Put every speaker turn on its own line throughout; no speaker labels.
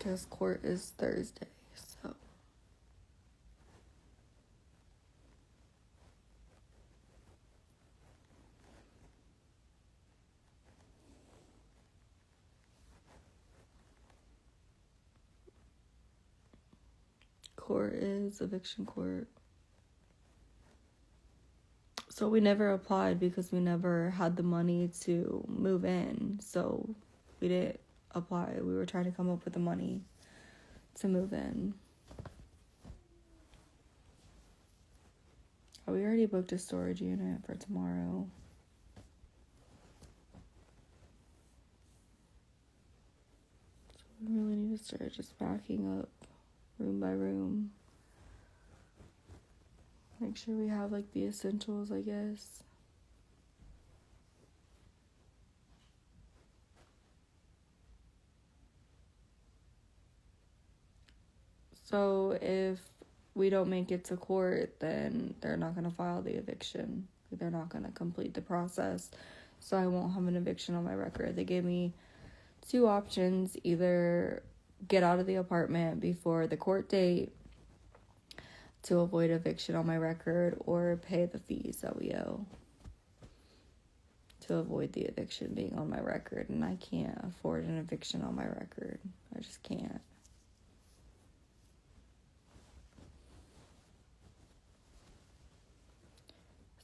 because court is Thursday, so. Court is eviction court. So we never applied because we never had the money to move in. So we didn't apply. We were trying to come up with the money to move in. Oh, we already booked a storage unit for tomorrow. So we really need to start just backing up room by room. Make sure we have like the essentials, I guess. So if we don't make it to court, then they're not going to file the eviction. They're not going to complete the process. So I won't have an eviction on my record. They gave me 2 options: either get out of the apartment before the court date to avoid eviction on my record, or pay the fees that we owe to avoid the eviction being on my record. And I can't afford an eviction on my record. I just can't.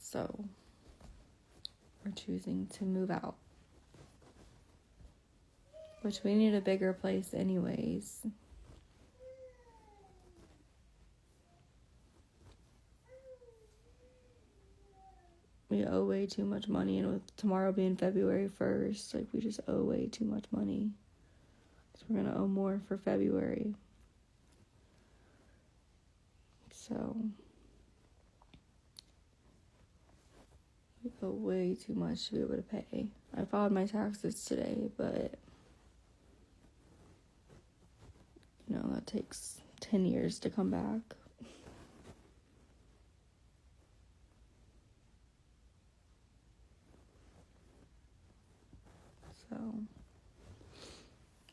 So we're choosing to move out, which we need a bigger place anyways. We owe way too much money, and with tomorrow being February 1st, like, we just owe way too much money. So we're gonna owe more for February. So we owe way too much to be able to pay. I filed my taxes today, but you know, that takes 10 years to come back. So,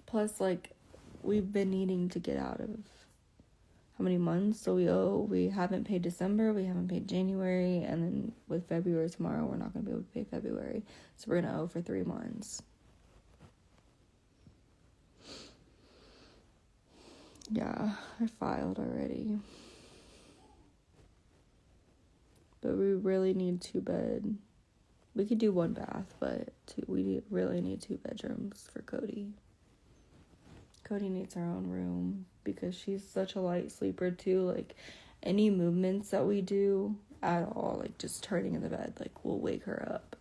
plus, like, we've been needing to get out of how many months? So we haven't paid December, we haven't paid January, and then with February tomorrow, we're not going to be able to pay February. So we're going to owe for 3 months. Yeah, I filed already. But we really need 2 bed. We could do 1 bath, but we really need 2 bedrooms for Cody. Cody needs her own room because she's such a light sleeper too. Like, any movements that we do at all, like just turning in the bed, like, will wake her up.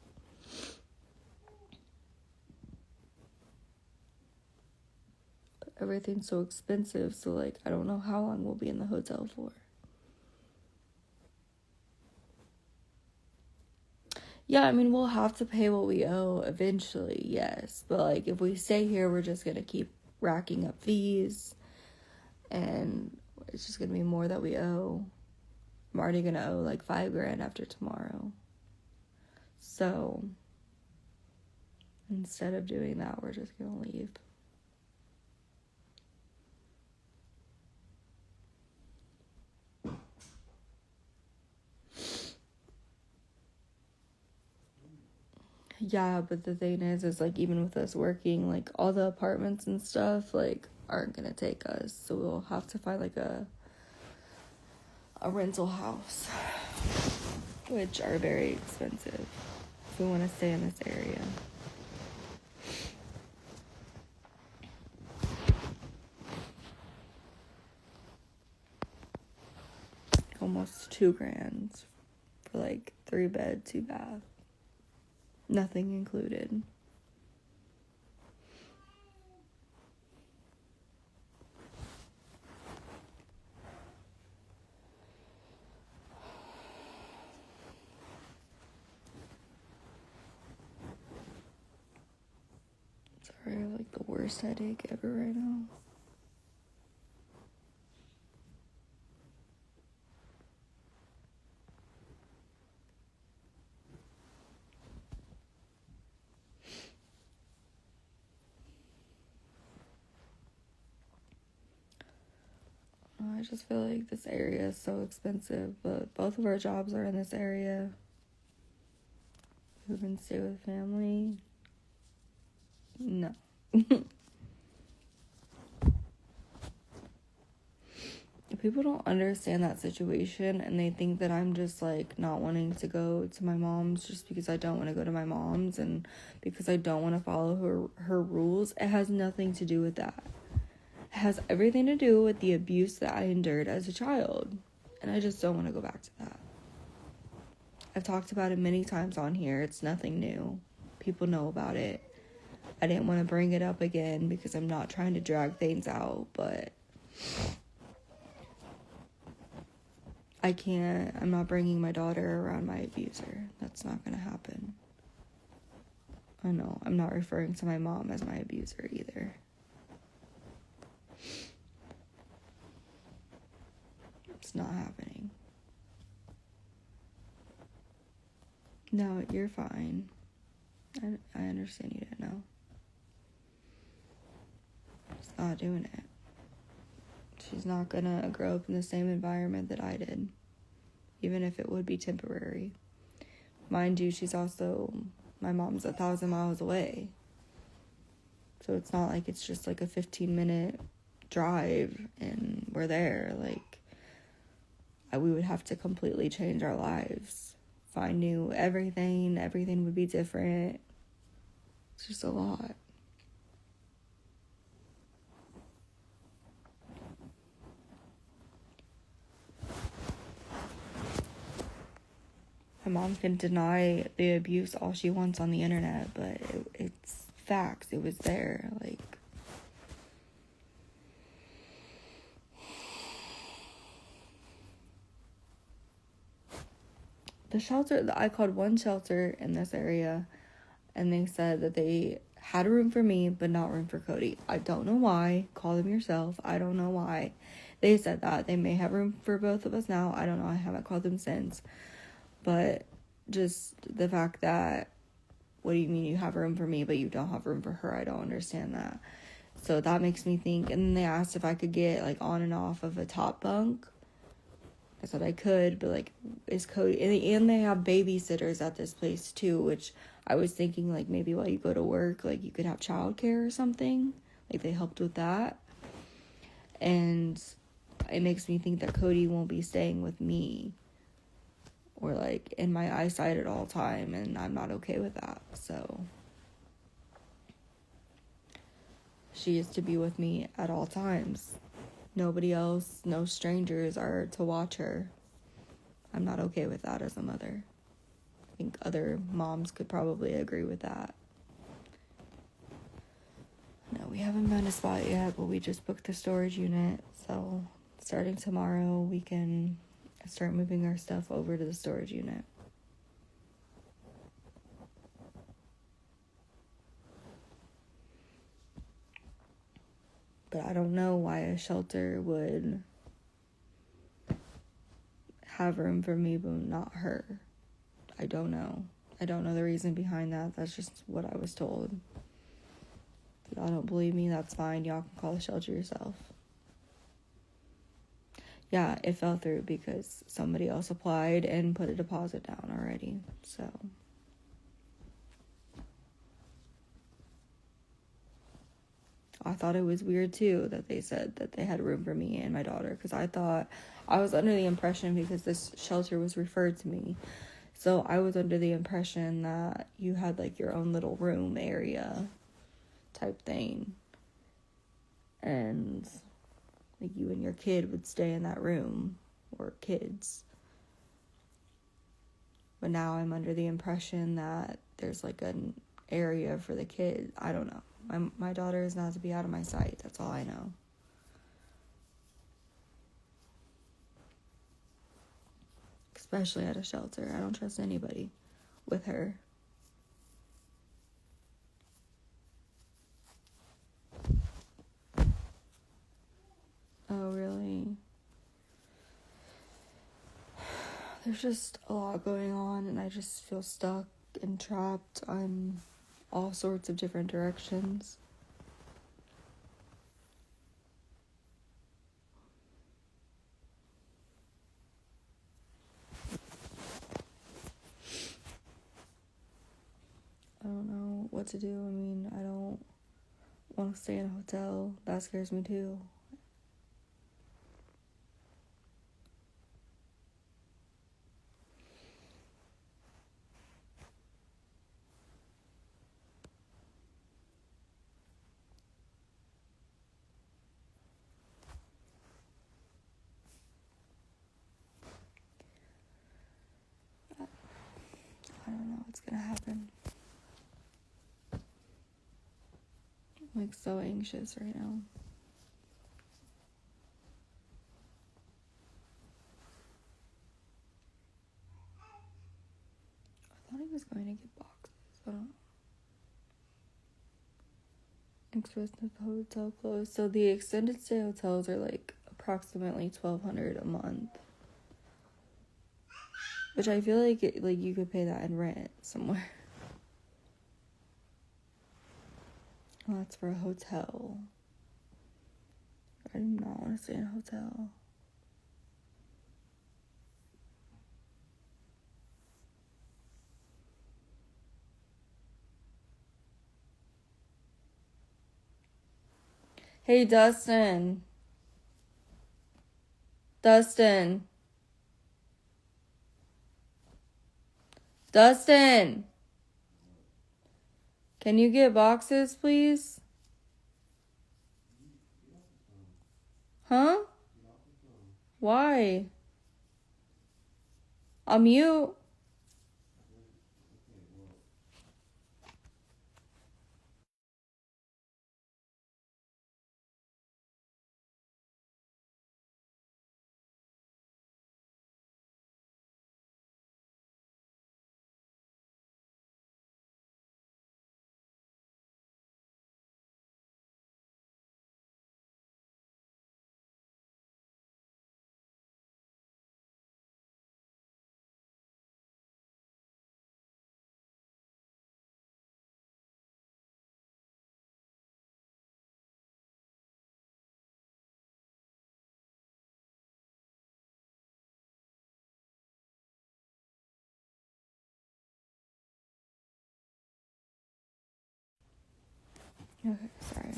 But everything's so expensive, so like, I don't know how long we'll be in the hotel for. Yeah, I mean, we'll have to pay what we owe eventually, yes. But like, if we stay here, we're just gonna keep racking up fees, and it's just gonna be more that we owe. I'm already gonna owe like $5,000 after tomorrow. So instead of doing that, we're just gonna leave. Yeah, but the thing is like, even with us working, like, all the apartments and stuff, like, aren't gonna take us. So we'll have to find like a rental house, which are very expensive if we want to stay in this area. Almost $2,000 for like 3 bed, 2 bath, nothing included. Sorry, I have like the worst headache ever right now. just feel like this area is so expensive, but both of our jobs are in this area. Move and stay with family? No. People don't understand that situation, and they think that I'm just like not wanting to go to my mom's just because I don't want to go to my mom's and because I don't want to follow her rules. It has nothing to do with that. It has everything to do with the abuse that I endured as a child, and I just don't want to go back to that. I've talked about it many times on here. It's nothing new. People know about it. I didn't want to bring it up again because I'm not trying to drag things out, but I'm not bringing my daughter around my abuser. That's not going to happen. I know, I'm not referring to my mom as my abuser either. It's not happening. No, you're fine. I understand you didn't know. She's not doing it. She's not gonna grow up in the same environment that I did, even if it would be temporary. Mind you, my mom's 1,000 miles away. So it's not like it's just like a 15-minute drive and we're there. Like, we would have to completely change our lives. If I knew everything would be different. It's just a lot. My mom can deny the abuse all she wants on the internet, but it's facts. It was there. Like, the shelter, I called one shelter in this area, and they said that they had a room for me, but not room for Cody. I don't know why. Call them yourself. I don't know why. They said that. They may have room for both of us now. I don't know. I haven't called them since. But just the fact that, what do you mean you have room for me, but you don't have room for her? I don't understand that. So that makes me think. And then they asked if I could get, like, on and off of a top bunk. I said I could, but, like, is Cody... And they have babysitters at this place, too, which I was thinking, like, maybe while you go to work, like, you could have childcare or something. Like, they helped with that. And it makes me think that Cody won't be staying with me, or like in my eyesight at all time, and I'm not okay with that. So she is to be with me at all times. Nobody else, no strangers are to watch her. I'm not okay with that as a mother. I think other moms could probably agree with that. No, we haven't found a spot yet, but we just booked the storage unit. So starting tomorrow, we can start moving our stuff over to the storage unit. But I don't know why a shelter would have room for me but not her. I don't know. I don't know the reason behind that. That's just what I was told. If y'all don't believe me, that's fine. Y'all can call the shelter yourself. Yeah, it fell through because somebody else applied and put a deposit down already. So I thought it was weird too that they said that they had room for me and my daughter, because I was under the impression, because this shelter was referred to me, so I was under the impression that you had like your own little room area type thing, and like you and your kid would stay in that room, or kids. But now I'm under the impression that there's like an area for the kids. I don't know. My daughter is not to be out of my sight. That's all I know. Especially at a shelter. I don't trust anybody with her. Oh, really? There's just a lot going on, and I just feel stuck and trapped on all sorts of different directions. what to do. I mean, I don't want to stay in a hotel. That scares me too. I don't know what's gonna happen. I'm like so anxious right now. I thought he was going to get boxes. I don't know. Expensive hotel clothes. So the extended stay hotels are like approximately $1,200 a month, which I feel like you could pay that in rent somewhere. Well, that's for a hotel. I do not want to stay in a hotel. Hey, Dustin. Dustin. Dustin. Can you get boxes, please? Huh? Why? I'm mute. Okay, sorry.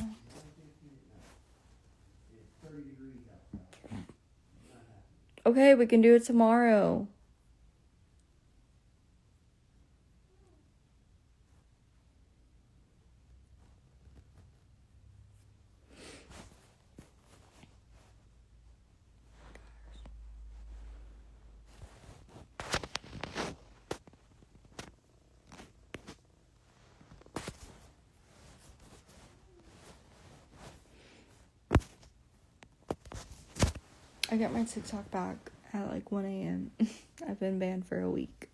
Okay, we can do it tomorrow. I get my TikTok back at like 1 a.m. I've been banned for a week.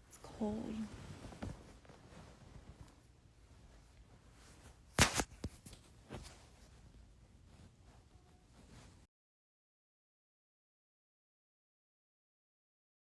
It's cold.